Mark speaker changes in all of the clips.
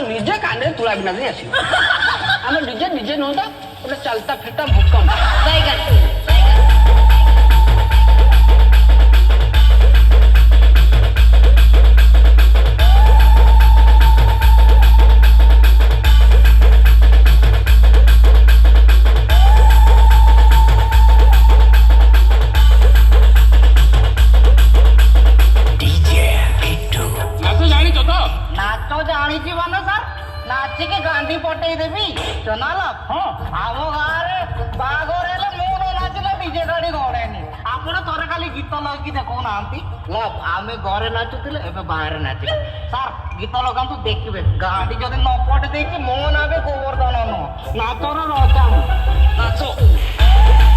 Speaker 1: निजे कान तुला बिना नहीं आसी आम निजे निजे नुह तो गोटे चलता फेटा भूकंप नाचिके गांधी पटे देवी चनाला आम गाँव बाघर मुझे नाचले डीजे गाड़ी गड़ेनी आपण थोड़े खाली गीत लगे देखो ना आम घरे नाचुले एवं बाहर नाचे सार गीत लगा देखिए गाड़ी जब न पटे देखी मो ना गोवर्धन नुह नाचर रजा नाच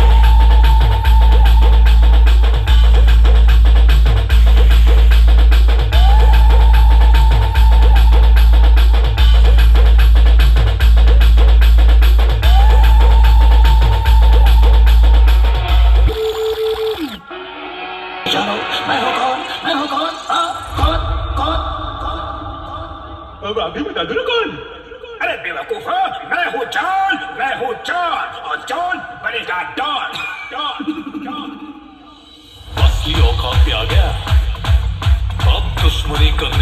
Speaker 2: अभी बता दो कौन? अरे बेवकूफ मैं हूँ जॉन और जॉन बनेगा डॉन डॉन।
Speaker 3: असली औकात पे आ गया अब दुश्मनी करने